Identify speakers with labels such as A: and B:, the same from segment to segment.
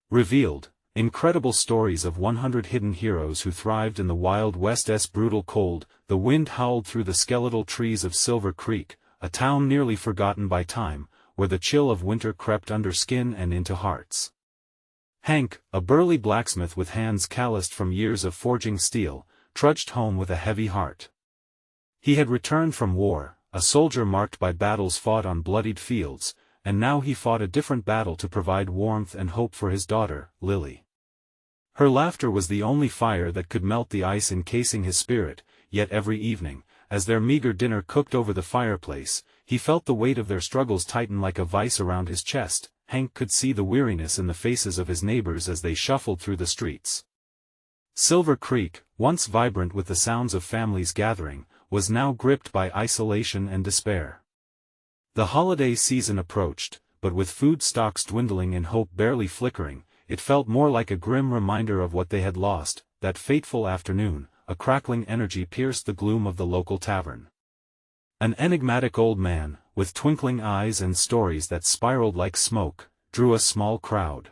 A: Revealed, incredible stories of 100 hidden heroes who thrived in the Wild West's brutal cold. The wind howled through the skeletal trees of Silver Creek, a town nearly forgotten by time, where the chill of winter crept under skin and into hearts. Hank, a burly blacksmith with hands calloused from years of forging steel, trudged home with a heavy heart. He had returned from war, a soldier marked by battles fought on bloodied fields, and now he fought a different battle to provide warmth and hope for his daughter, Lily. Her laughter was the only fire that could melt the ice encasing his spirit, yet every evening, as their meager dinner cooked over the fireplace, he felt the weight of their struggles tighten like a vice around his chest. Hank could see the weariness in the faces of his neighbors as they shuffled through the streets. Silver Creek, once vibrant with the sounds of families gathering, was now gripped by isolation and despair. The holiday season approached, but with food stocks dwindling and hope barely flickering, it felt more like a grim reminder of what they had lost. That fateful afternoon, a crackling energy pierced the gloom of the local tavern. An enigmatic old man, with twinkling eyes and stories that spiraled like smoke, drew a small crowd.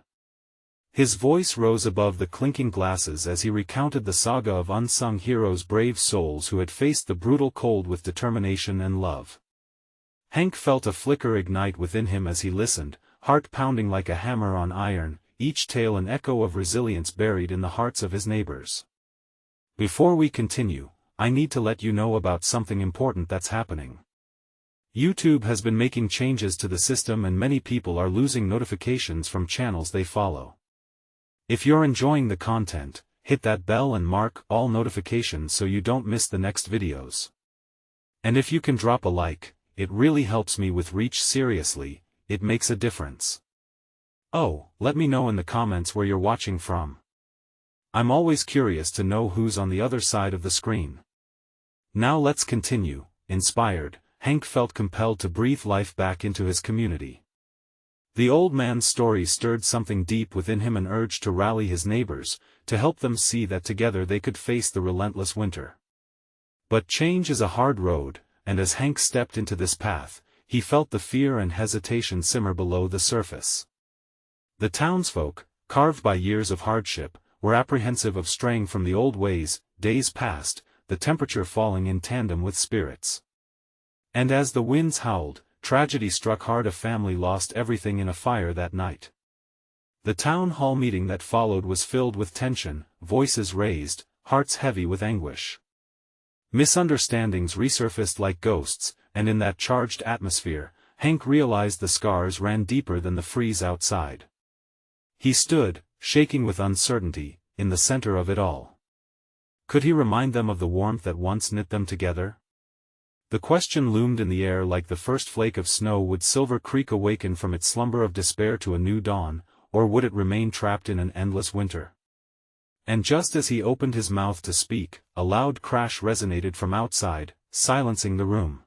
A: His voice rose above the clinking glasses as he recounted the saga of unsung heroes, brave souls who had faced the brutal cold with determination and love. Hank felt a flicker ignite within him as he listened, heart pounding like a hammer on iron, each tale an echo of resilience buried in the hearts of his neighbors. Before we continue, I need to let you know about something important that's happening. YouTube has been making changes to the system and many people are losing notifications from channels they follow. If you're enjoying the content, hit that bell and mark all notifications so you don't miss the next videos. And if you can drop a like, it really helps me with reach. Seriously, it makes a difference. Oh, let me know in the comments where you're watching from. I'm always curious to know who's on the other side of the screen. Now let's continue. Inspired, Hank felt compelled to breathe life back into his community. The old man's story stirred something deep within him, an urge to rally his neighbors, to help them see that together they could face the relentless winter. But change is a hard road, and as Hank stepped into this path, he felt the fear and hesitation simmer below the surface. The townsfolk, carved by years of hardship, were apprehensive of straying from the old ways. Days passed, the temperature falling in tandem with spirits. And as the winds howled, tragedy struck hard. A family lost everything in a fire that night. The town hall meeting that followed was filled with tension, voices raised, hearts heavy with anguish. Misunderstandings resurfaced like ghosts, and in that charged atmosphere, Hank realized the scars ran deeper than the freeze outside. He stood, shaking with uncertainty, in the center of it all. Could he remind them of the warmth that once knit them together? The question loomed in the air like the first flake of snow. Would Silver Creek awaken from its slumber of despair to a new dawn, or would it remain trapped in an endless winter? And just as he opened his mouth to speak, a loud crash resonated from outside, silencing the room.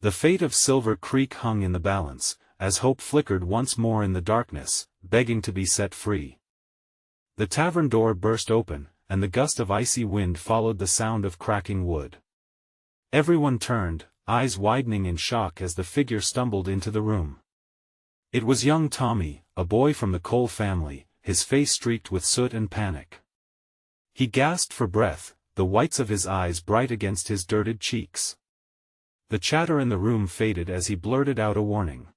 A: The fate of Silver Creek hung in the balance, as hope flickered once more in the darkness, begging to be set free. The tavern door burst open, and the gust of icy wind followed the sound of cracking wood. Everyone turned, eyes widening in shock as the figure stumbled into the room. It was young Tommy, a boy from the Cole family, his face streaked with soot and panic. He gasped for breath, the whites of his eyes bright against his dirted cheeks. The chatter in the room faded as he blurted out a warning.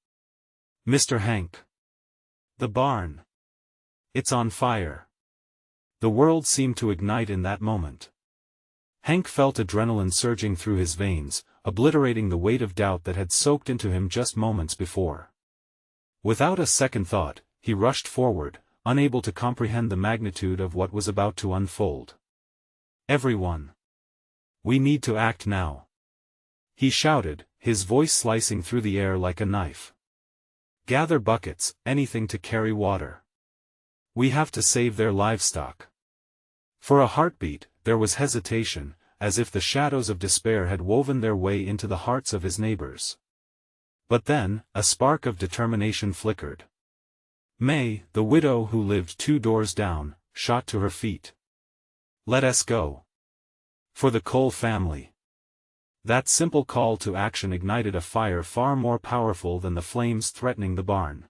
A: "Mr. Hank. The barn. It's on fire." The world seemed to ignite in that moment. Hank felt adrenaline surging through his veins, obliterating the weight of doubt that had soaked into him just moments before. Without a second thought, he rushed forward, unable to comprehend the magnitude of what was about to unfold. "Everyone. We need to act now," he shouted, his voice slicing through the air like a knife. "Gather buckets, anything to carry water. We have to save their livestock." For a heartbeat, there was hesitation, as if the shadows of despair had woven their way into the hearts of his neighbors. But then, a spark of determination flickered. May, the widow who lived 2 doors down, shot to her feet. "Let us go. For the Cole family." That simple call to action ignited a fire far more powerful than the flames threatening the barn.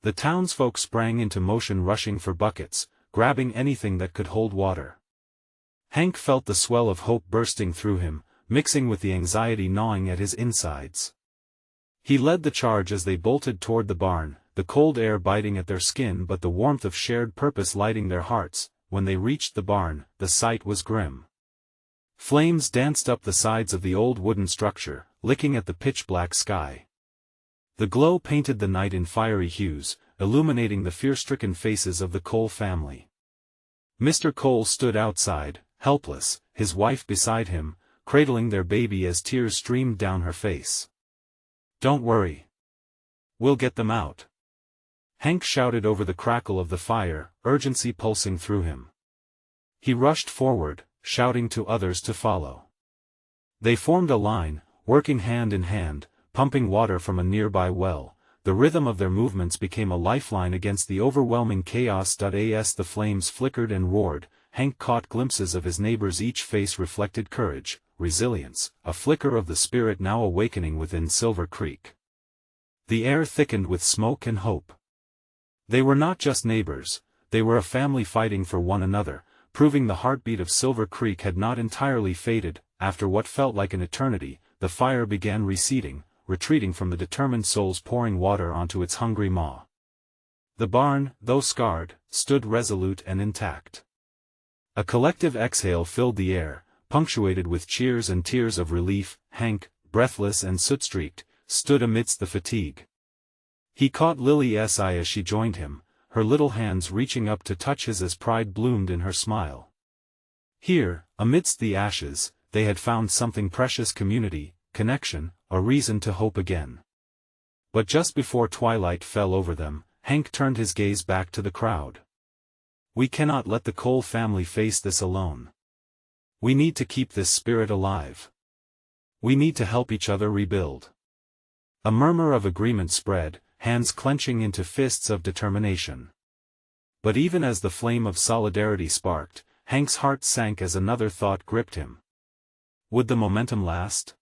A: The townsfolk sprang into motion, rushing for buckets, grabbing anything that could hold water. Hank felt the swell of hope bursting through him, mixing with the anxiety gnawing at his insides. He led the charge as they bolted toward the barn, the cold air biting at their skin but the warmth of shared purpose lighting their hearts. When they reached the barn, the sight was grim. Flames danced up the sides of the old wooden structure, licking at the pitch-black sky. The glow painted the night in fiery hues, illuminating the fear-stricken faces of the Cole family. Mr. Cole stood outside, helpless, his wife beside him, cradling their baby as tears streamed down her face. "Don't worry. We'll get them out," Hank shouted over the crackle of the fire, urgency pulsing through him. He rushed forward, shouting to others to follow. They formed a line, working hand in hand, pumping water from a nearby well. The rhythm of their movements became a lifeline against the overwhelming chaos. As the flames flickered and roared, Hank caught glimpses of his neighbors. Each face reflected courage, resilience, a flicker of the spirit now awakening within Silver Creek. The air thickened with smoke and hope. They were not just neighbors, they were a family fighting for one another, proving the heartbeat of Silver Creek had not entirely faded. After what felt like an eternity, the fire began receding, retreating from the determined souls pouring water onto its hungry maw. The barn, though scarred, stood resolute and intact. A collective exhale filled the air, punctuated with cheers and tears of relief. Hank, breathless and soot-streaked, stood amidst the fatigue. He caught Lily's eye as she joined him, her little hands reaching up to touch his as pride bloomed in her smile. Here, amidst the ashes, they had found something precious: community, connection, a reason to hope again. But just before twilight fell over them, Hank turned his gaze back to the crowd. "We cannot let the Cole family face this alone. We need to keep this spirit alive. We need to help each other rebuild." A murmur of agreement spread, hands clenching into fists of determination. But even as the flame of solidarity sparked, Hank's heart sank as another thought gripped him. Would the momentum last?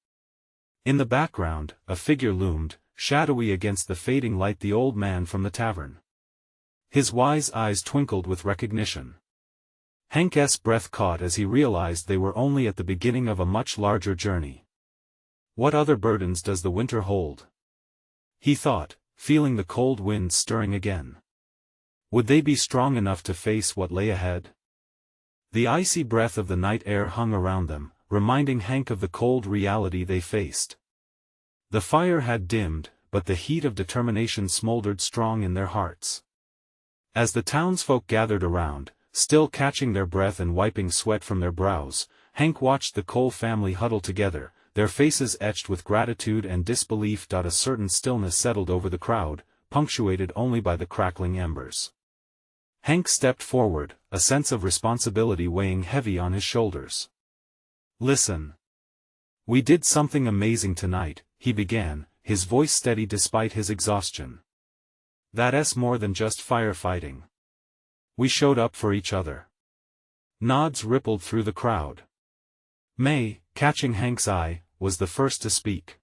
A: In the background, a figure loomed, shadowy against the fading light: the old man from the tavern. His wise eyes twinkled with recognition. Hank's breath caught as he realized they were only at the beginning of a much larger journey. What other burdens does the winter hold? He thought, feeling the cold wind stirring again. Would they be strong enough to face what lay ahead? The icy breath of the night air hung around them, reminding Hank of the cold reality they faced. The fire had dimmed, but the heat of determination smoldered strong in their hearts. As the townsfolk gathered around, still catching their breath and wiping sweat from their brows, Hank watched the Cole family huddle together, their faces etched with gratitude and disbelief. A certain stillness settled over the crowd, punctuated only by the crackling embers. Hank stepped forward, a sense of responsibility weighing heavy on his shoulders. "Listen. We did something amazing tonight," he began, his voice steady despite his exhaustion. "That's more than just firefighting. We showed up for each other." Nods rippled through the crowd. May, catching Hank's eye, was the first to speak.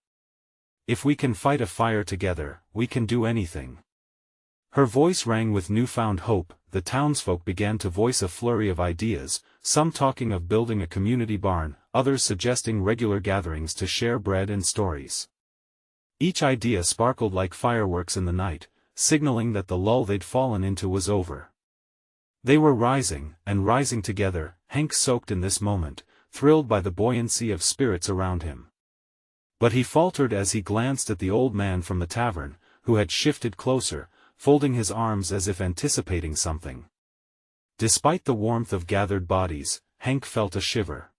A: "If we can fight a fire together, we can do anything." Her voice rang with newfound hope. The townsfolk began to voice a flurry of ideas, some talking of building a community barn, others suggesting regular gatherings to share bread and stories. Each idea sparkled like fireworks in the night, signaling that the lull they'd fallen into was over. They were rising, and rising together. Hank soaked in this moment, thrilled by the buoyancy of spirits around him. But he faltered as he glanced at the old man from the tavern, who had shifted closer, folding his arms as if anticipating something. Despite the warmth of gathered bodies, Hank felt a shiver.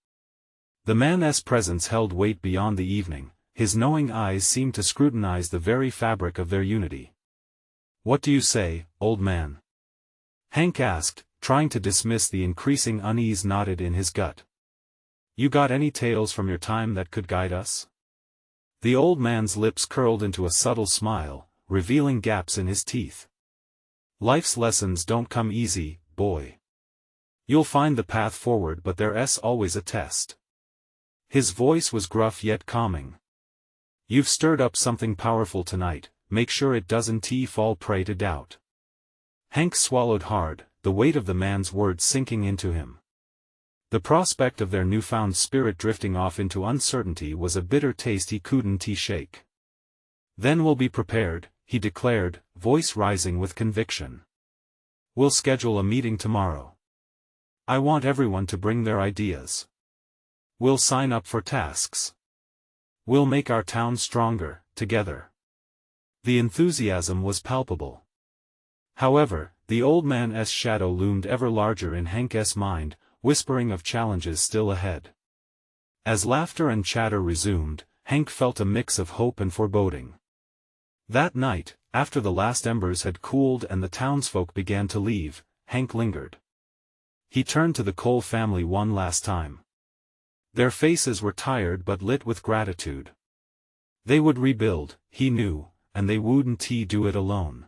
A: The man's presence held weight beyond the evening, his knowing eyes seemed to scrutinize the very fabric of their unity. "What do you say, old man?" Hank asked, trying to dismiss the increasing unease knotted in his gut. "You got any tales from your time that could guide us?" The old man's lips curled into a subtle smile, revealing gaps in his teeth. "Life's lessons don't come easy, boy. You'll find the path forward, but there's always a test." His voice was gruff yet calming. "You've stirred up something powerful tonight, make sure it doesn't fall prey to doubt. Hank swallowed hard, the weight of the man's words sinking into him. The prospect of their newfound spirit drifting off into uncertainty was a bitter taste he couldn't shake. Then we'll be prepared, he declared, voice rising with conviction. We'll schedule a meeting tomorrow. I want everyone to bring their ideas. We'll sign up for tasks. We'll make our town stronger, together. The enthusiasm was palpable. However, the old man's shadow loomed ever larger in Hank's mind, whispering of challenges still ahead. As laughter and chatter resumed, Hank felt a mix of hope and foreboding. That night, after the last embers had cooled and the townsfolk began to leave, Hank lingered. He turned to the Cole family one last time. Their faces were tired but lit with gratitude. They would rebuild, he knew, and they wouldn't do it alone.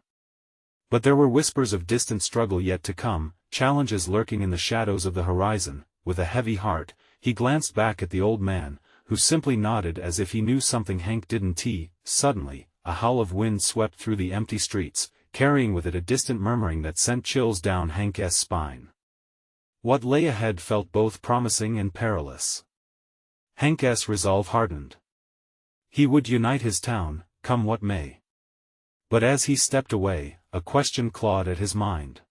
A: But there were whispers of distant struggle yet to come, challenges lurking in the shadows of the horizon. With a heavy heart, he glanced back at the old man, who simply nodded as if he knew something Hank didn't. Suddenly, a howl of wind swept through the empty streets, carrying with it a distant murmuring that sent chills down Hank's spine. What lay ahead felt both promising and perilous. Hank's resolve hardened. He would unite his town, come what may. But as he stepped away, a question clawed at his mind.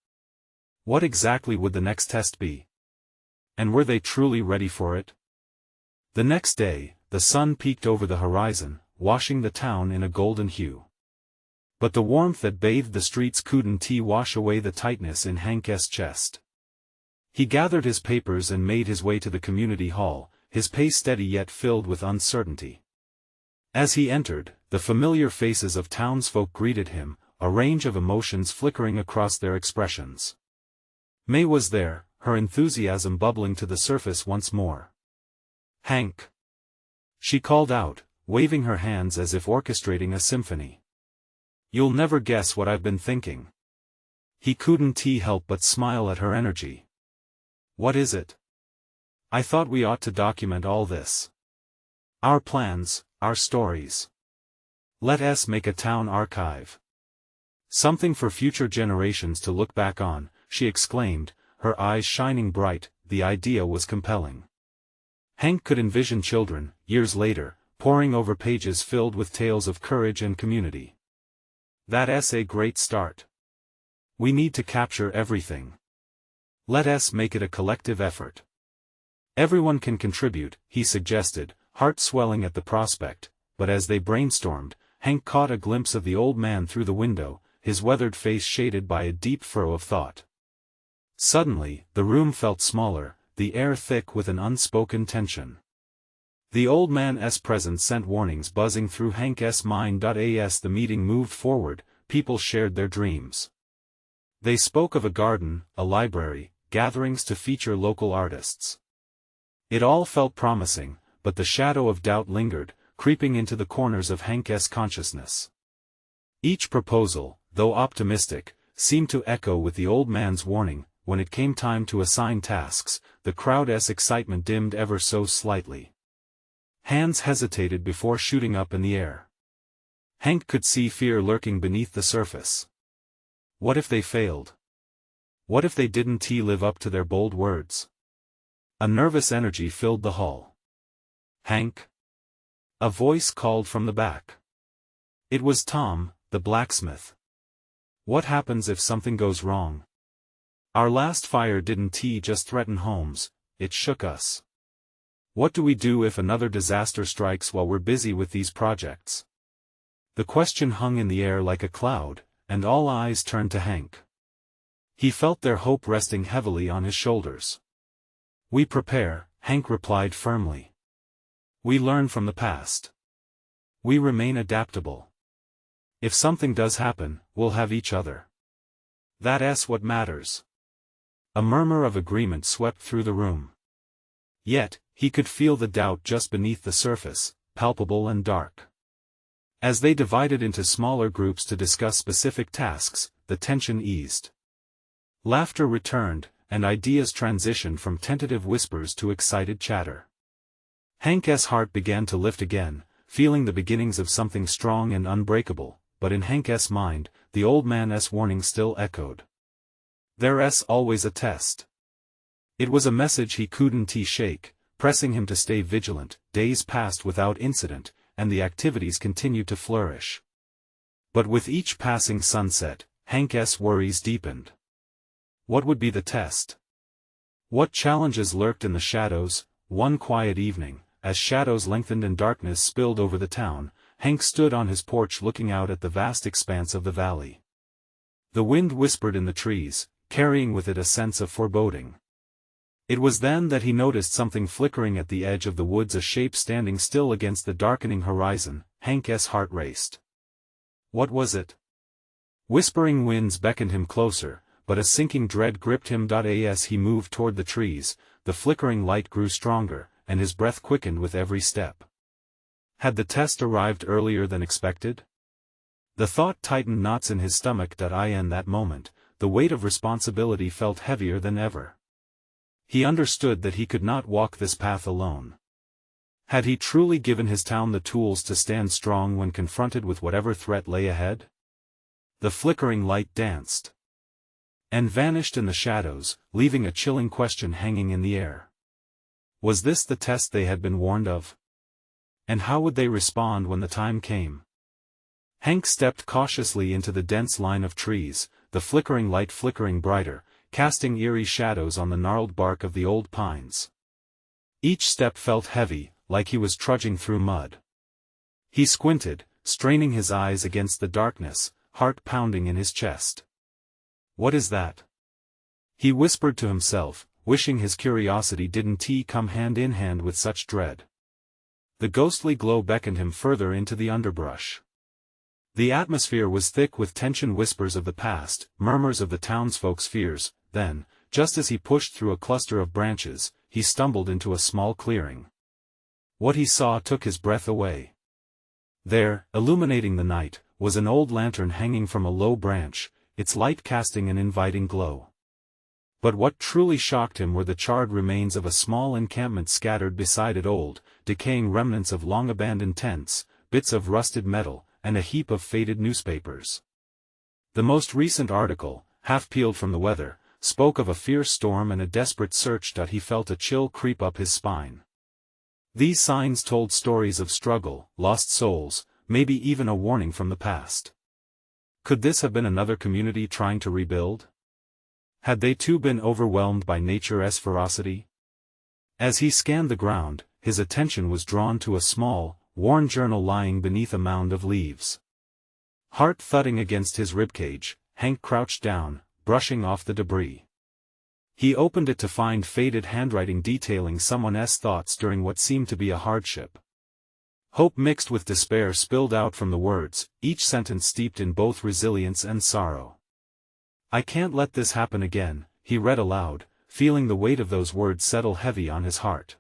A: What exactly would the next test be? And were they truly ready for it? The next day, the sun peeked over the horizon, washing the town in a golden hue. But the warmth that bathed the streets couldn't wash away the tightness in Hank's chest. He gathered his papers and made his way to the community hall, his pace steady yet filled with uncertainty. As he entered, the familiar faces of townsfolk greeted him, a range of emotions flickering across their expressions. May was there, her enthusiasm bubbling to the surface once more. Hank! She called out, waving her hands as if orchestrating a symphony. You'll never guess what I've been thinking. He couldn't help but smile at her energy. What is it? I thought we ought to document all this. Our plans, our stories. Let us make a town archive. Something for future generations to look back on, she exclaimed, her eyes shining bright. The idea was compelling. Hank could envision children, years later, poring over pages filled with tales of courage and community. That's a great start. We need to capture everything. Let us make it a collective effort. Everyone can contribute, he suggested, heart swelling at the prospect, but as they brainstormed, Hank caught a glimpse of the old man through the window, his weathered face shaded by a deep furrow of thought. Suddenly, the room felt smaller, the air thick with an unspoken tension. The old man's presence sent warnings buzzing through Hank's mind. As the meeting moved forward, people shared their dreams. They spoke of a garden, a library, gatherings to feature local artists. It all felt promising, but the shadow of doubt lingered, creeping into the corners of Hank's consciousness. Each proposal, though optimistic, seemed to echo with the old man's warning. When it came time to assign tasks, the crowd's excitement dimmed ever so slightly. Hands hesitated before shooting up in the air. Hank could see fear lurking beneath the surface. What if they failed? What if they didn't live up to their bold words? A nervous energy filled the hall. Hank? A voice called from the back. It was Tom, the blacksmith. What happens if something goes wrong? Our last fire didn't just threaten homes, it shook us. What do we do if another disaster strikes while we're busy with these projects? The question hung in the air like a cloud, and all eyes turned to Hank. He felt their hope resting heavily on his shoulders. We prepare, Hank replied firmly. We learn from the past. We remain adaptable. If something does happen, we'll have each other. That's what matters. A murmur of agreement swept through the room. Yet, he could feel the doubt just beneath the surface, palpable and dark. As they divided into smaller groups to discuss specific tasks, the tension eased. Laughter returned, and ideas transitioned from tentative whispers to excited chatter. Hank's heart began to lift again, feeling the beginnings of something strong and unbreakable. but in Hank's mind, the old man's warning still echoed. There's always a test. It was a message he couldn't shake, pressing him to stay vigilant. Days passed without incident, and the activities continued to flourish. But with each passing sunset, Hank's worries deepened. What would be the test? What challenges lurked in the shadows? One quiet evening, as shadows lengthened and darkness spilled over the town, Hank stood on his porch looking out at the vast expanse of the valley. The wind whispered in the trees, carrying with it a sense of foreboding. It was then that he noticed something flickering at the edge of the woods, a shape standing still against the darkening horizon. Hank's heart raced. What was it? Whispering winds beckoned him closer, but a sinking dread gripped him. As he moved toward the trees, the flickering light grew stronger, and his breath quickened with every step. Had the test arrived earlier than expected? The thought tightened knots in his stomach. In that moment, the weight of responsibility felt heavier than ever. He understood that he could not walk this path alone. Had he truly given his town the tools to stand strong when confronted with whatever threat lay ahead? The flickering light danced and vanished in the shadows, leaving a chilling question hanging in the air. Was this the test they had been warned of? And how would they respond when the time came? Hank stepped cautiously into the dense line of trees, the flickering light flickering brighter, casting eerie shadows on the gnarled bark of the old pines. Each step felt heavy, like he was trudging through mud. He squinted, straining his eyes against the darkness, heart pounding in his chest. What is that? He whispered to himself, wishing his curiosity didn't come hand in hand with such dread. The ghostly glow beckoned him further into the underbrush. The atmosphere was thick with tension, whispers of the past, murmurs of the townsfolk's fears. Then, just as he pushed through a cluster of branches, he stumbled into a small clearing. What he saw took his breath away. There, illuminating the night, was an old lantern hanging from a low branch, its light casting an inviting glow. But what truly shocked him were the charred remains of a small encampment scattered beside it, old, decaying remnants of long-abandoned tents, bits of rusted metal, and a heap of faded newspapers. The most recent article, half peeled from the weather, spoke of a fierce storm and a desperate search. He felt a chill creep up his spine. These signs told stories of struggle, lost souls, maybe even a warning from the past. Could this have been another community trying to rebuild? Had they too been overwhelmed by nature's ferocity? As he scanned the ground, his attention was drawn to a small, worn journal lying beneath a mound of leaves. Heart thudding against his ribcage, Hank crouched down, brushing off the debris. He opened it to find faded handwriting detailing someone's thoughts during what seemed to be a hardship. Hope mixed with despair spilled out from the words, each sentence steeped in both resilience and sorrow. "I can't let this happen again," he read aloud, feeling the weight of those words settle heavy on his heart.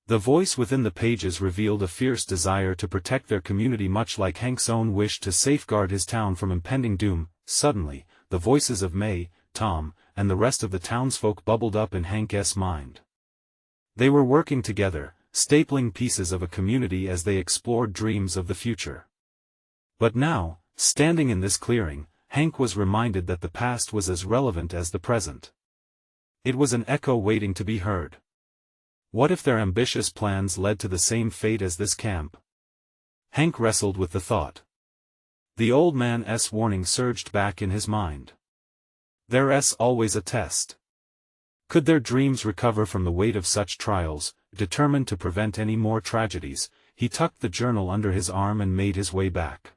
A: The voice within the pages revealed a fierce desire to protect their community, much like Hank's own wish to safeguard his town from impending doom. Suddenly, the voices of May, Tom, and the rest of the townsfolk bubbled up in Hank's mind. They were working together, stapling pieces of a community as they explored dreams of the future. But now, standing in this clearing, Hank was reminded that the past was as relevant as the present. It was an echo waiting to be heard. What if their ambitious plans led to the same fate as this camp? Hank wrestled with the thought. The old man's warning surged back in his mind. There's always a test. Could their dreams recover from the weight of such trials? Determined to prevent any more tragedies, he tucked the journal under his arm and made his way back.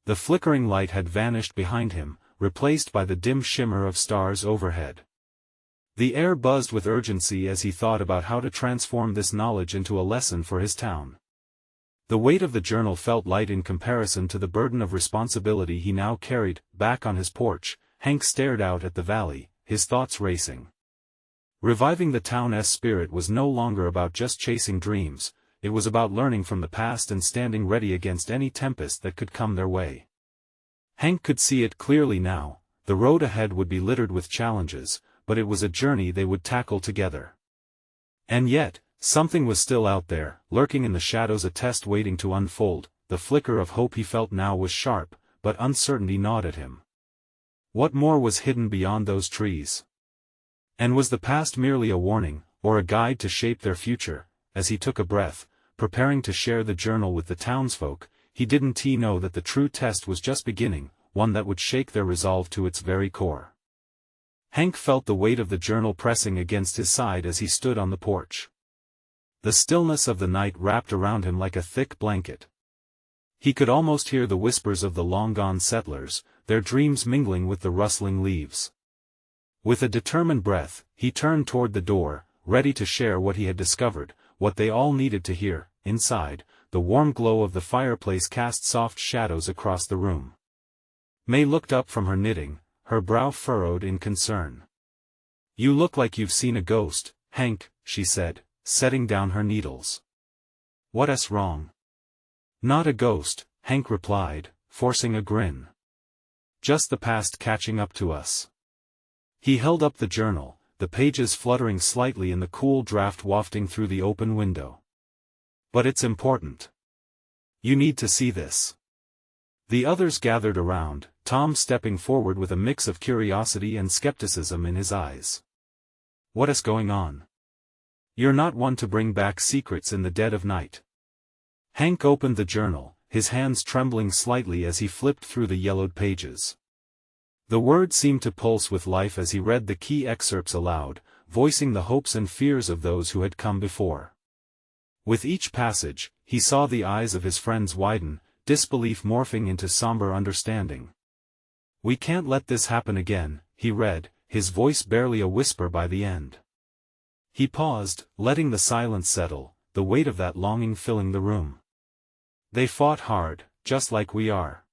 A: The flickering light had vanished behind him, replaced by the dim shimmer of stars overhead. The air buzzed with urgency as he thought about how to transform this knowledge into a lesson for his town. The weight of the journal felt light in comparison to the burden of responsibility he now carried. Back on his porch, Hank stared out at the valley, his thoughts racing. Reviving the town's spirit was no longer about just chasing dreams, it was about learning from the past and standing ready against any tempest that could come their way. Hank could see it clearly now, the road ahead would be littered with challenges, but it was a journey they would tackle together. And yet, something was still out there, lurking in the shadows, a test waiting to unfold. the flicker of hope he felt now was sharp, but uncertainty gnawed at him. What more was hidden beyond those trees? And was the past merely a warning, or a guide to shape their future? As he took a breath, preparing to share the journal with the townsfolk, he didn't know that the true test was just beginning, one that would shake their resolve to its very core. Hank felt the weight of the journal pressing against his side as he stood on the porch. The stillness of the night wrapped around him like a thick blanket. He could almost hear the whispers of the long-gone settlers, their dreams mingling with the rustling leaves. With a determined breath, he turned toward the door, ready to share what he had discovered, what they all needed to hear. Inside, the warm glow of the fireplace cast soft shadows across the room. May looked up from her knitting, her brow furrowed in concern. "You look like you've seen a ghost, Hank," she said, setting down her needles. "What's wrong?" "Not a ghost," Hank replied, forcing a grin. "Just the past catching up to us." He held up the journal, the pages fluttering slightly in the cool draft wafting through the open window. "But it's important. You need to see this." The others gathered around, Tom stepping forward with a mix of curiosity and skepticism in his eyes. "What's going on? You're not one to bring back secrets in the dead of night." Hank opened the journal, his hands trembling slightly as he flipped through the yellowed pages. The words seemed to pulse with life as he read the key excerpts aloud, voicing the hopes and fears of those who had come before. With each passage, he saw the eyes of his friends widen, disbelief morphing into somber understanding. "We can't let this happen again," he read, his voice barely a whisper by the end. He paused, letting the silence settle, the weight of that longing filling the room. "They fought hard, just like we are.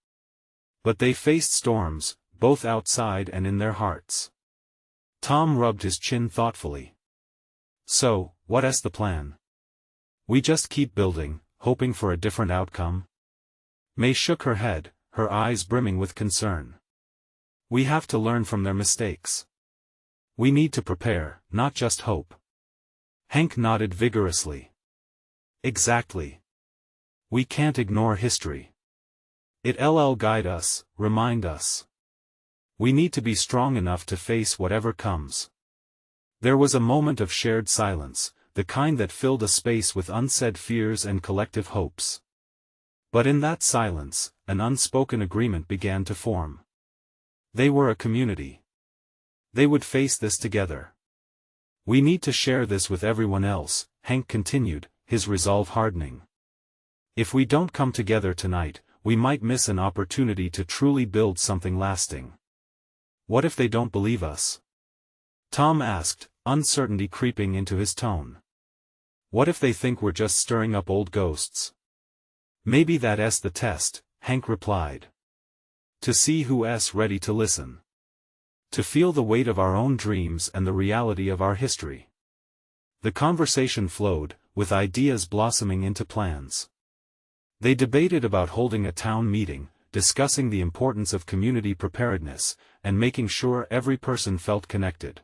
A: But they faced storms, both outside and in their hearts." Tom rubbed his chin thoughtfully. "So, what's the plan? We just keep building, hoping for a different outcome?" May shook her head, her eyes brimming with concern. "We have to learn from their mistakes. We need to prepare, not just hope." Hank nodded vigorously. "Exactly. We can't ignore history. It'll guide us, remind us. We need to be strong enough to face whatever comes." There was a moment of shared silence, the kind that filled a space with unsaid fears and collective hopes. But in that silence, an unspoken agreement began to form. They were a community. They would face this together. "We need to share this with everyone else," Hank continued, his resolve hardening. "If we don't come together tonight, we might miss an opportunity to truly build something lasting." "What if they don't believe us?" Tom asked, uncertainty creeping into his tone. "What if they think we're just stirring up old ghosts?" "Maybe that's the test," Hank replied. "To see who's ready to listen. To feel the weight of our own dreams and the reality of our history." The conversation flowed, with ideas blossoming into plans. They debated about holding a town meeting, discussing the importance of community preparedness, and making sure every person felt connected.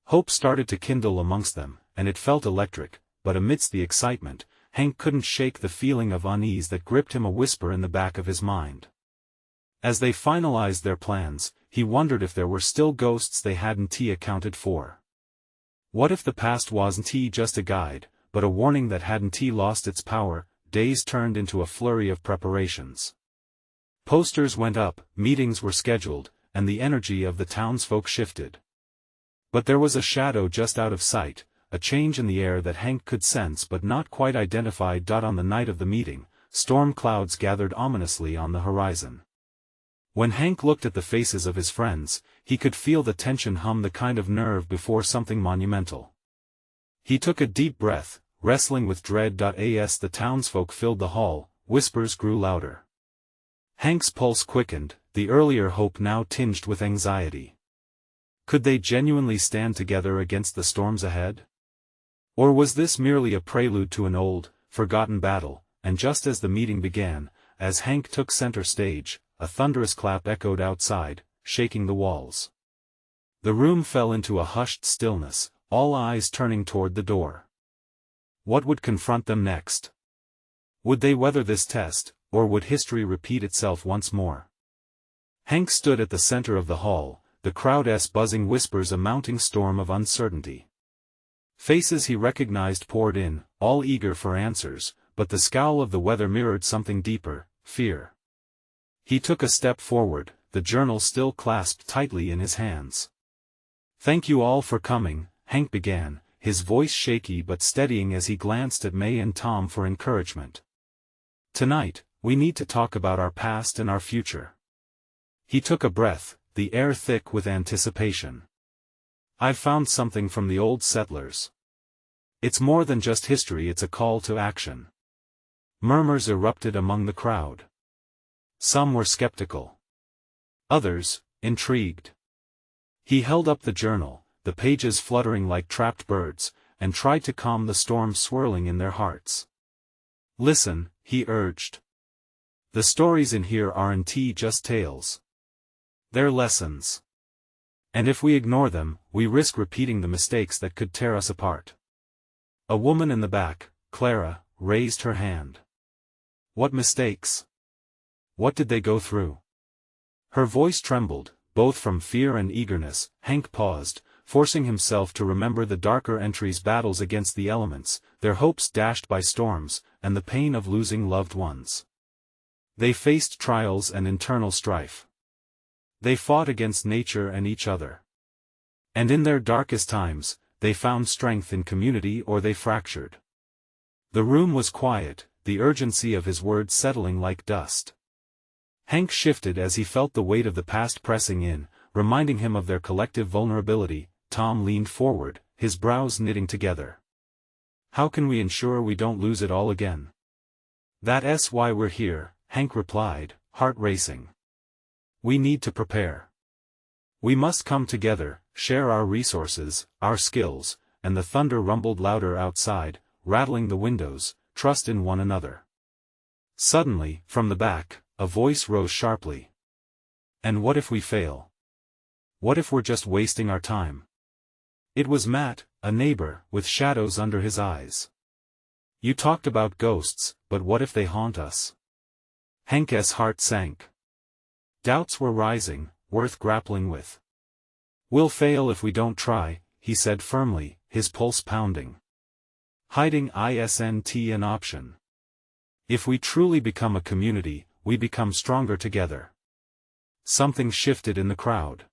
A: Hope started to kindle amongst them, and it felt electric, but amidst the excitement, Hank couldn't shake the feeling of unease that gripped him, a whisper in the back of his mind. As they finalized their plans, he wondered if there were still ghosts they hadn't accounted for. What if the past wasn't just a guide, but a warning that hadn't lost its power? Days turned into a flurry of preparations. Posters went up, meetings were scheduled, and the energy of the townsfolk shifted. But there was a shadow just out of sight, a change in the air that Hank could sense but not quite identify. On the night of the meeting, storm clouds gathered ominously on the horizon. When Hank looked at the faces of his friends, he could feel the tension hum, the kind of nerve before something monumental. He took a deep breath, wrestling with dread. As the townsfolk filled the hall, whispers grew louder. Hank's pulse quickened, the earlier hope now tinged with anxiety. Could they genuinely stand together against the storms ahead? Or was this merely a prelude to an old, forgotten battle? And just as the meeting began, as Hank took center stage, a thunderous clap echoed outside, shaking the walls. The room fell into a hushed stillness, all eyes turning toward the door. What would confront them next? Would they weather this test, or would history repeat itself once more? Hank stood at the center of the hall, the crowd's buzzing whispers a mounting storm of uncertainty. Faces he recognized poured in, all eager for answers, but the scowl of the weather mirrored something deeper, fear. He took a step forward, the journal still clasped tightly in his hands. "Thank you all for coming," Hank began, his voice shaky but steadying as he glanced at May and Tom for encouragement. "Tonight, we need to talk about our past and our future." He took a breath, the air thick with anticipation. "I've found something from the old settlers. It's more than just history, it's a call to action." Murmurs erupted among the crowd. Some were skeptical. Others, intrigued. He held up the journal, the pages fluttering like trapped birds, and tried to calm the storm swirling in their hearts. "Listen," he urged. "The stories in here aren't just tales. They're lessons. And if we ignore them, we risk repeating the mistakes that could tear us apart." A woman in the back, Clara, raised her hand. "What mistakes? What did they go through?" Her voice trembled, both from fear and eagerness. Hank paused, forcing himself to remember the darker entries, battles against the elements, their hopes dashed by storms, and the pain of losing loved ones. They faced trials and internal strife. They fought against nature and each other. And in their darkest times, they found strength in community or they fractured. The room was quiet, the urgency of his words settling like dust. Hank shifted as he felt the weight of the past pressing in, reminding him of their collective vulnerability. Tom leaned forward, his brows knitting together. "How can we ensure we don't lose it all again?" "That's why we're here," Hank replied, heart racing. "We need to prepare. We must come together, share our resources, our skills," and the thunder rumbled louder outside, rattling the windows. "Trust in one another." Suddenly, from the back, a voice rose sharply. "And what if we fail? What if we're just wasting our time?" It was Matt, a neighbor, with shadows under his eyes. "You talked about ghosts, but what if they haunt us?" Hank's heart sank. Doubts were rising, worth grappling with. "We'll fail if we don't try," he said firmly, his pulse pounding. "Hiding isn't an option. If we truly become a community, we become stronger together." Something shifted in the crowd.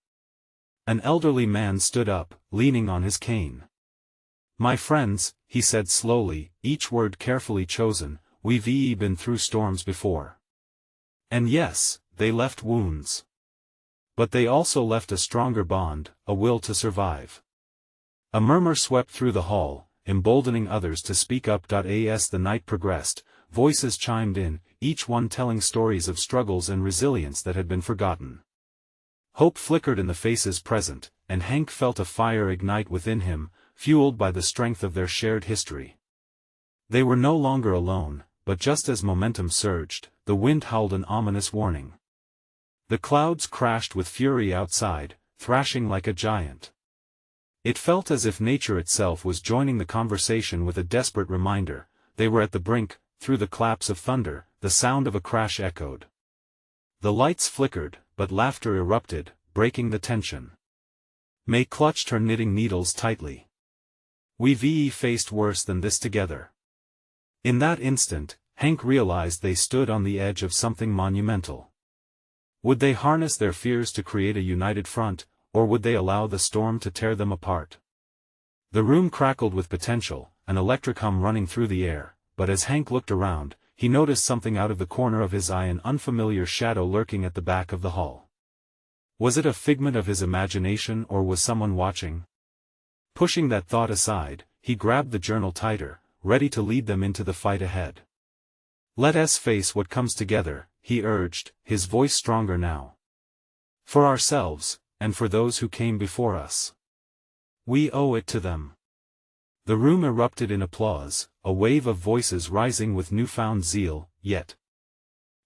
A: An elderly man stood up, leaning on his cane. "My friends," he said slowly, each word carefully chosen, "we've been through storms before. And yes, they left wounds. But they also left a stronger bond, a will to survive." A murmur swept through the hall, emboldening others to speak up. As the night progressed, voices chimed in, each one telling stories of struggles and resilience that had been forgotten. Hope flickered in the faces present, and Hank felt a fire ignite within him, fueled by the strength of their shared history. They were no longer alone, but just as momentum surged, the wind howled an ominous warning. The clouds crashed with fury outside, thrashing like a giant. It felt as if nature itself was joining the conversation with a desperate reminder. They were at the brink. Through the claps of thunder, the sound of a crash echoed. The lights flickered, but laughter erupted, breaking the tension. May clutched her knitting needles tightly. "We've faced worse than this together." In that instant, Hank realized they stood on the edge of something monumental. Would they harness their fears to create a united front, or would they allow the storm to tear them apart? The room crackled with potential, an electric hum running through the air, but as Hank looked around, he noticed something out of the corner of his eye, an unfamiliar shadow lurking at the back of the hall. Was it a figment of his imagination or was someone watching? Pushing that thought aside, he grabbed the journal tighter, ready to lead them into the fight ahead. "Let us face what comes together," he urged, his voice stronger now. "For ourselves, and for those who came before us. We owe it to them." The room erupted in applause, a wave of voices rising with newfound zeal. Yet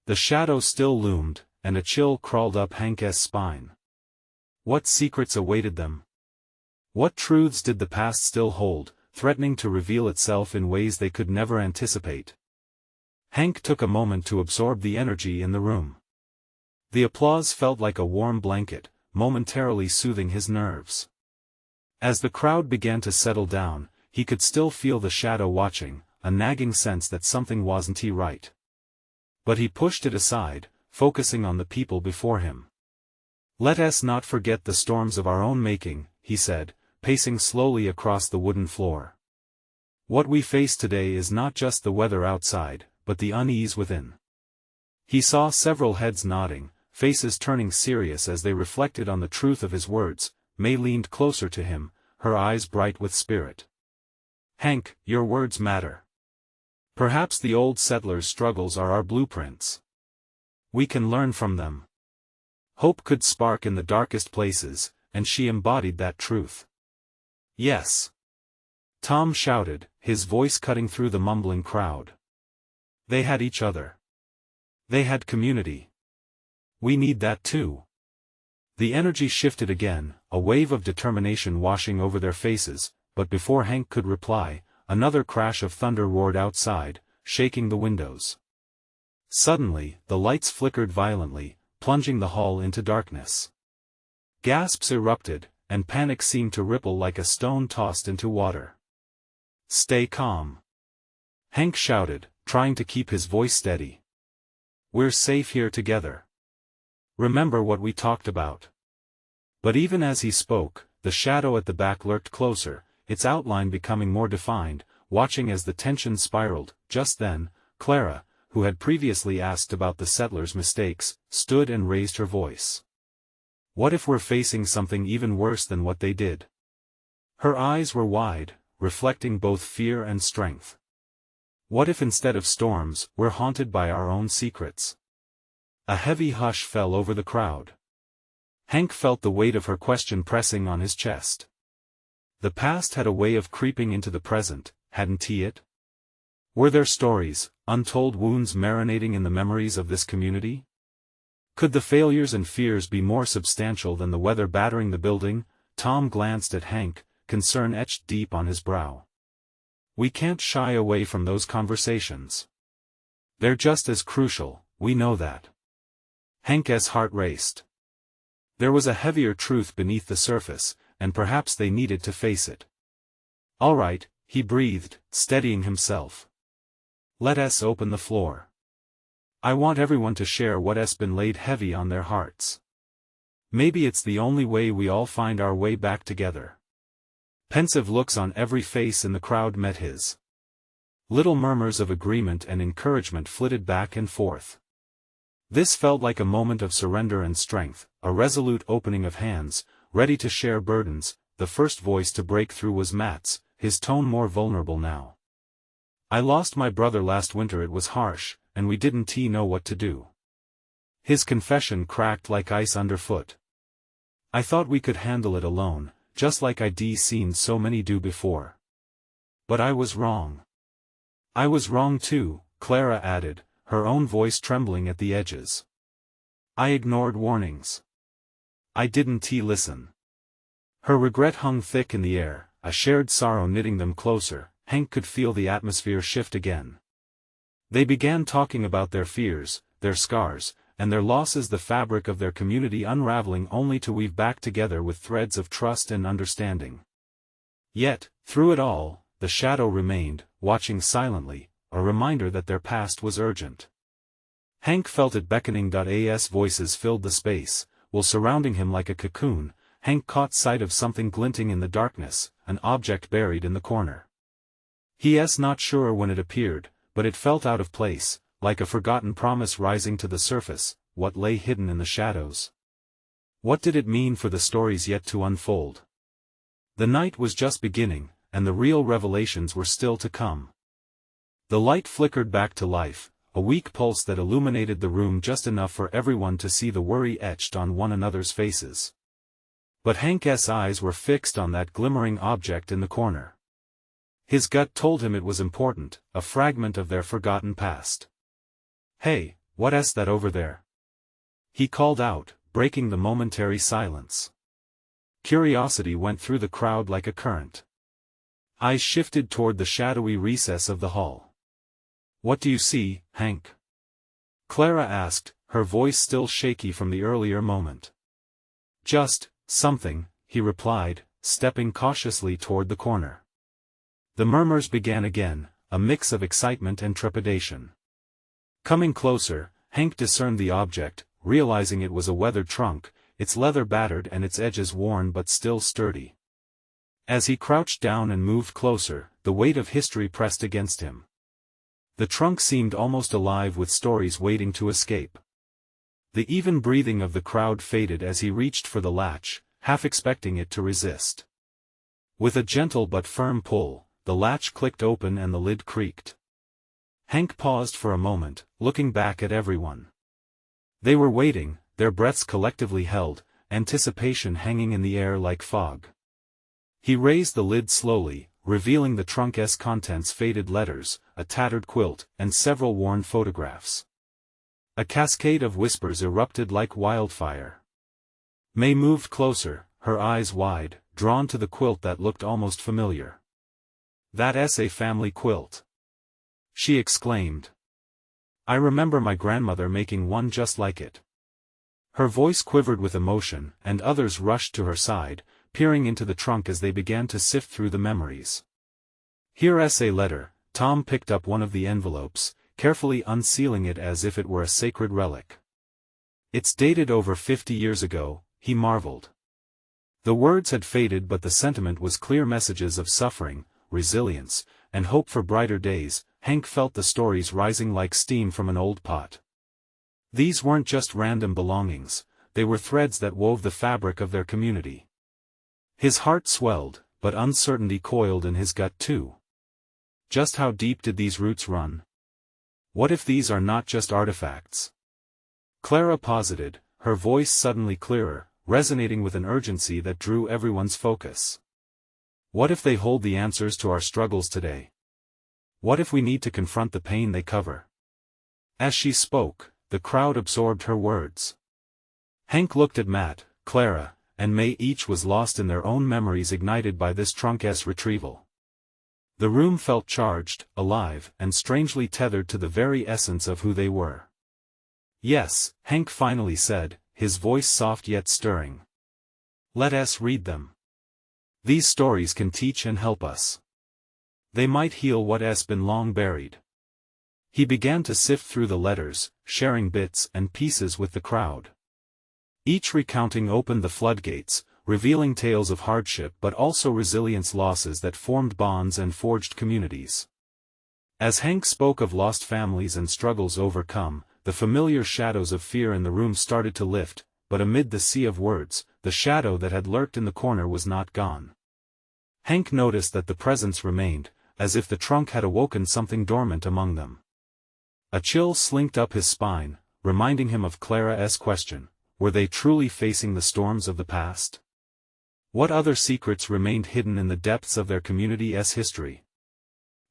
A: the shadow still loomed, and a chill crawled up Hank's spine. What secrets awaited them? What truths did the past still hold, threatening to reveal itself in ways they could never anticipate? Hank took a moment to absorb the energy in the room. The applause felt like a warm blanket, momentarily soothing his nerves. As the crowd began to settle down, he could still feel the shadow watching, a nagging sense that something wasn't right. But he pushed it aside, focusing on the people before him. "Let us not forget the storms of our own making," he said, pacing slowly across the wooden floor. "What we face today is not just the weather outside, but the unease within." He saw several heads nodding, faces turning serious as they reflected on the truth of his words. May leaned closer to him, her eyes bright with spirit. "Hank, your words matter. Perhaps the old settlers' struggles are our blueprints. We can learn from them." Hope could spark in the darkest places, and she embodied that truth. "Yes!" Tom shouted, his voice cutting through the mumbling crowd. They had each other. They had community. We need that too. The energy shifted again, a wave of determination washing over their faces, but before Hank could reply, another crash of thunder roared outside, shaking the windows. Suddenly, the lights flickered violently, plunging the hall into darkness. Gasps erupted, and panic seemed to ripple like a stone tossed into water. "Stay calm," Hank shouted, trying to keep his voice steady. "We're safe here together. Remember what we talked about." But even as he spoke, the shadow at the back lurked closer, its outline becoming more defined, watching as the tension spiraled. Just then, Clara, who had previously asked about the settlers' mistakes, stood and raised her voice. "What if we're facing something even worse than what they did?" Her eyes were wide, reflecting both fear and strength. "What if instead of storms, we're haunted by our own secrets?" A heavy hush fell over the crowd. Hank felt the weight of her question pressing on his chest. The past had a way of creeping into the present, hadn't it? Were there stories, untold wounds marinating in the memories of this community? Could the failures and fears be more substantial than the weather battering the building? Tom glanced at Hank, concern etched deep on his brow. "We can't shy away from those conversations. They're just as crucial, we know that." Hank's heart raced. There was a heavier truth beneath the surface, and perhaps they needed to face it. "All right," he breathed, steadying himself. "Let us open the floor. I want everyone to share what has been laid heavy on their hearts. Maybe it's the only way we all find our way back together." Pensive looks on every face in the crowd met his. Little murmurs of agreement and encouragement flitted back and forth. This felt like a moment of surrender and strength, a resolute opening of hands, ready to share burdens. The first voice to break through was Matt's, his tone more vulnerable now. "I lost my brother last winter. It was harsh, and we didn't know what to do." His confession cracked like ice underfoot. "I thought we could handle it alone, just like I'd seen so many do before. But I was wrong." "I was wrong too," Clara added, her own voice trembling at the edges. "I ignored warnings. I didn't listen." Her regret hung thick in the air, a shared sorrow knitting them closer. Hank could feel the atmosphere shift again. They began talking about their fears, their scars, and their losses, the fabric of their community unraveling only to weave back together with threads of trust and understanding. Yet, through it all, the shadow remained, watching silently, a reminder that their past was urgent. Hank felt it beckoning. As voices filled the space, while surrounding him like a cocoon, Hank caught sight of something glinting in the darkness, an object buried in the corner. He's not sure when it appeared, but it felt out of place, like a forgotten promise rising to the surface. What lay hidden in the shadows? What did it mean for the stories yet to unfold? The night was just beginning, and the real revelations were still to come. The light flickered back to life, a weak pulse that illuminated the room just enough for everyone to see the worry etched on one another's faces. But Hank's eyes were fixed on that glimmering object in the corner. His gut told him it was important, a fragment of their forgotten past. "Hey, what's that over there?" he called out, breaking the momentary silence. Curiosity went through the crowd like a current. Eyes shifted toward the shadowy recess of the hall. "What do you see, Hank?" Clara asked, her voice still shaky from the earlier moment. "Just something," he replied, stepping cautiously toward the corner. The murmurs began again, a mix of excitement and trepidation. Coming closer, Hank discerned the object, realizing it was a weathered trunk, its leather battered and its edges worn but still sturdy. As he crouched down and moved closer, the weight of history pressed against him. The trunk seemed almost alive with stories waiting to escape. The even breathing of the crowd faded as he reached for the latch, half expecting it to resist. With a gentle but firm pull, the latch clicked open and the lid creaked. Hank paused for a moment, looking back at everyone. They were waiting, their breaths collectively held, anticipation hanging in the air like fog. He raised the lid slowly, revealing the trunk's contents: faded letters, a tattered quilt, and several worn photographs. A cascade of whispers erupted like wildfire. May moved closer, her eyes wide, drawn to the quilt that looked almost familiar. "That's a family quilt," she exclaimed. "I remember my grandmother making one just like it." Her voice quivered with emotion, and others rushed to her side, peering into the trunk as they began to sift through the memories. "Here's a letter." Tom picked up one of the envelopes, carefully unsealing it as if it were a sacred relic. "It's dated over 50 years ago," he marveled. The words had faded, but the sentiment was clear: messages of suffering, resilience, and hope for brighter days. Hank felt the stories rising like steam from an old pot. These weren't just random belongings, they were threads that wove the fabric of their community. His heart swelled, but uncertainty coiled in his gut too. Just how deep did these roots run? What if these are not just artifacts? Clara posited, her voice suddenly clearer, resonating with an urgency that drew everyone's focus. What if they hold the answers to our struggles today? What if we need to confront the pain they cover? As she spoke, the crowd absorbed her words. Hank looked at Matt, Clara, and May. Each was lost in their own memories ignited by this trunk's retrieval. The room felt charged, alive, and strangely tethered to the very essence of who they were. "Yes," Hank finally said, his voice soft yet stirring. "Let us read them. These stories can teach and help us. They might heal what's been long buried." He began to sift through the letters, sharing bits and pieces with the crowd. Each recounting opened the floodgates, revealing tales of hardship but also resilience, losses that formed bonds and forged communities. As Hank spoke of lost families and struggles overcome, the familiar shadows of fear in the room started to lift, but amid the sea of words, the shadow that had lurked in the corner was not gone. Hank noticed that the presence remained, as if the trunk had awoken something dormant among them. A chill slinked up his spine, reminding him of Clara's question: were they truly facing the storms of the past? What other secrets remained hidden in the depths of their community's history?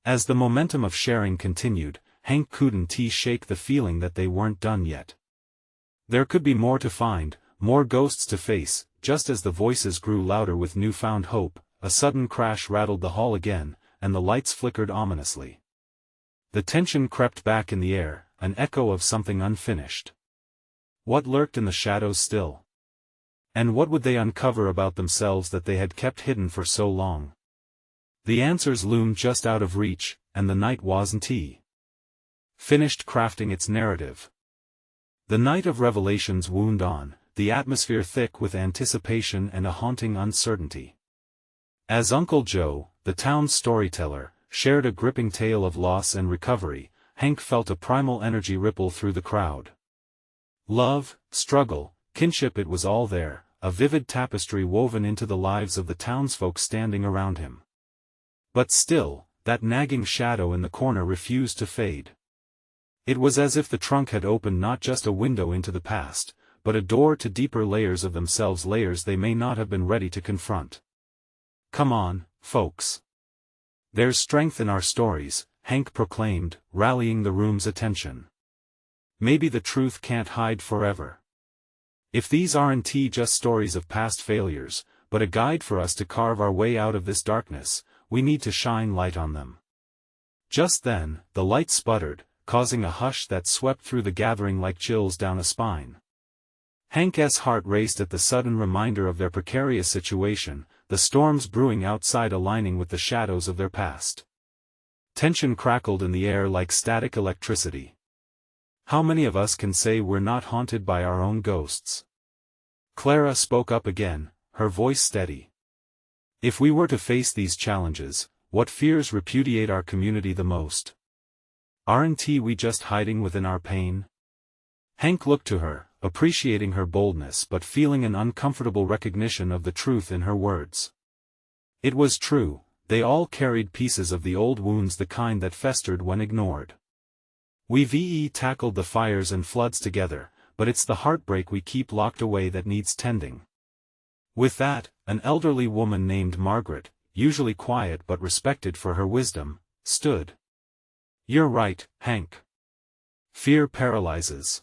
A: As the momentum of sharing continued, Hank couldn't shake the feeling that they weren't done yet. There could be more to find, more ghosts to face. Just as the voices grew louder with newfound hope, a sudden crash rattled the hall again, and the lights flickered ominously. The tension crept back in the air, an echo of something unfinished. What lurked in the shadows still? And what would they uncover about themselves that they had kept hidden for so long? The answers loomed just out of reach, and the night wasn't finished crafting its narrative. The night of revelations wound on, the atmosphere thick with anticipation and a haunting uncertainty. As Uncle Joe, the town's storyteller, shared a gripping tale of loss and recovery, Hank felt a primal energy ripple through the crowd. Love, struggle, kinship, it was all there, a vivid tapestry woven into the lives of the townsfolk standing around him. But still, that nagging shadow in the corner refused to fade. It was as if the trunk had opened not just a window into the past, but a door to deeper layers of themselves, layers they may not have been ready to confront. "Come on, folks. There's strength in our stories," Hank proclaimed, rallying the room's attention. "Maybe the truth can't hide forever. If these aren't just stories of past failures, but a guide for us to carve our way out of this darkness, we need to shine light on them." Just then, the light sputtered, causing a hush that swept through the gathering like chills down a spine. Hank's heart raced at the sudden reminder of their precarious situation, the storms brewing outside aligning with the shadows of their past. Tension crackled in the air like static electricity. How many of us can say we're not haunted by our own ghosts? Clara spoke up again, her voice steady. If we were to face these challenges, what fears repudiate our community the most? Aren't we just hiding within our pain? Hank looked to her, appreciating her boldness but feeling an uncomfortable recognition of the truth in her words. It was true, they all carried pieces of the old wounds, the kind that festered when ignored. We've tackled the fires and floods together, but it's the heartbreak we keep locked away that needs tending. With that, an elderly woman named Margaret, usually quiet but respected for her wisdom, stood. You're right, Hank. Fear paralyzes.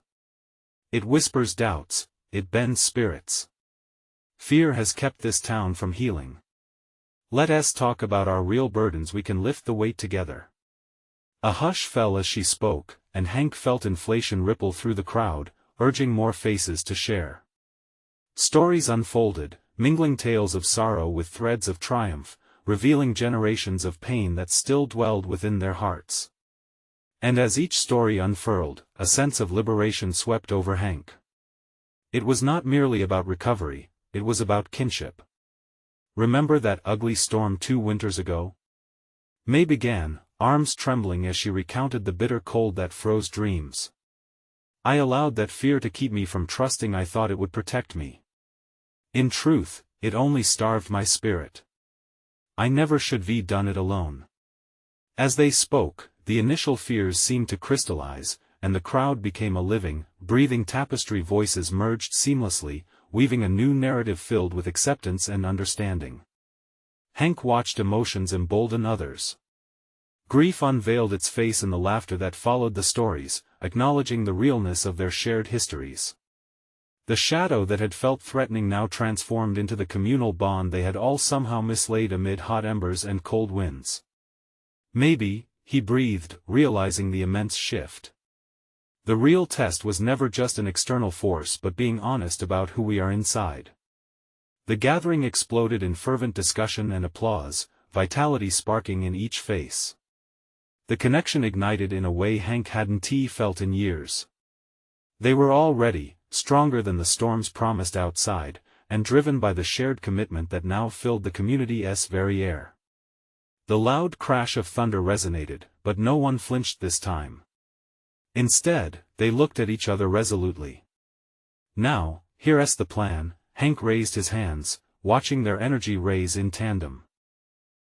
A: It whispers doubts, it bends spirits. Fear has kept this town from healing. Let us talk about our real burdens, we can lift the weight together. A hush fell as she spoke, and Hank felt inflation ripple through the crowd, urging more faces to share. Stories unfolded, mingling tales of sorrow with threads of triumph, revealing generations of pain that still dwelled within their hearts. And as each story unfurled, a sense of liberation swept over Hank. It was not merely about recovery, it was about kinship. Remember that ugly storm 2 winters ago? May began, arms trembling as she recounted the bitter cold that froze dreams. I allowed that fear to keep me from trusting I thought it would protect me. In truth, it only starved my spirit. I never should have done it alone. As they spoke, the initial fears seemed to crystallize, and the crowd became a living, breathing tapestry. Voices merged seamlessly, weaving a new narrative filled with acceptance and understanding. Hank watched emotions embolden others. Grief unveiled its face in the laughter that followed the stories, acknowledging the realness of their shared histories. The shadow that had felt threatening now transformed into the communal bond they had all somehow mislaid amid hot embers and cold winds. Maybe, he breathed, realizing the immense shift. The real test was never just an external force but being honest about who we are inside. The gathering exploded in fervent discussion and applause, vitality sparking in each face. The connection ignited in a way Hank hadn't felt in years. They were all ready, stronger than the storms promised outside, and driven by the shared commitment that now filled the community's very air. The loud crash of thunder resonated, but no one flinched this time. Instead, they looked at each other resolutely. Now, here's the plan. Hank raised his hands, watching their energy raise in tandem.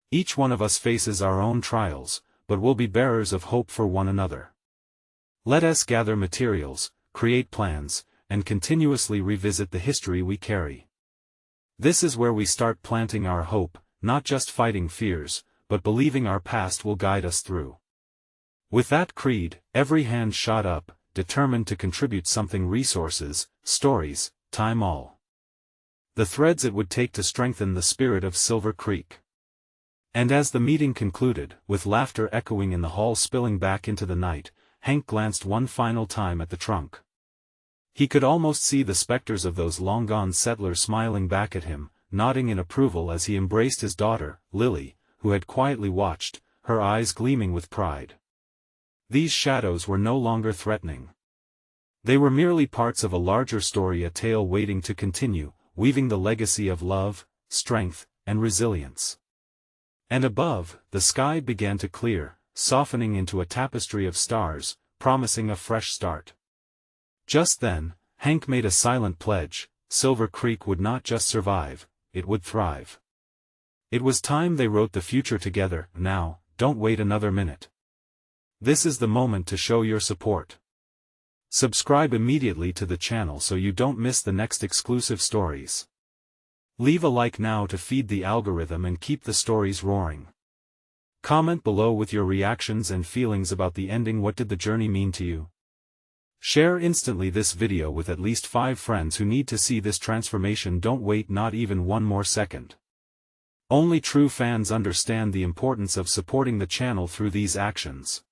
A: Each one of us faces our own trials, but we'll be bearers of hope for one another. Let us gather materials, create plans, and continuously revisit the history we carry. This is where we start planting our hope, not just fighting fears, but believing our past will guide us through. With that creed, every hand shot up, determined to contribute something: resources, stories, time, all. The threads it would take to strengthen the spirit of Silver Creek. And as the meeting concluded, with laughter echoing in the hall spilling back into the night, Hank glanced one final time at the trunk. He could almost see the specters of those long-gone settlers smiling back at him, nodding in approval as he embraced his daughter, Lily, who had quietly watched, her eyes gleaming with pride. These shadows were no longer threatening. They were merely parts of a larger story, a tale waiting to continue, weaving the legacy of love, strength, and resilience. And above, the sky began to clear, softening into a tapestry of stars, promising a fresh start. Just then, Hank made a silent pledge: Silver Creek would not just survive, it would thrive. It was time they wrote the future together. Now, don't wait another minute. This is the moment to show your support. Subscribe immediately to the channel so you don't miss the next exclusive stories. Leave a like now to feed the algorithm and keep the stories roaring. Comment below with your reactions and feelings about the ending. What did the journey mean to you? Share instantly this video with at least 5 friends who need to see this transformation. Don't wait not even one more second. Only true fans understand the importance of supporting the channel through these actions.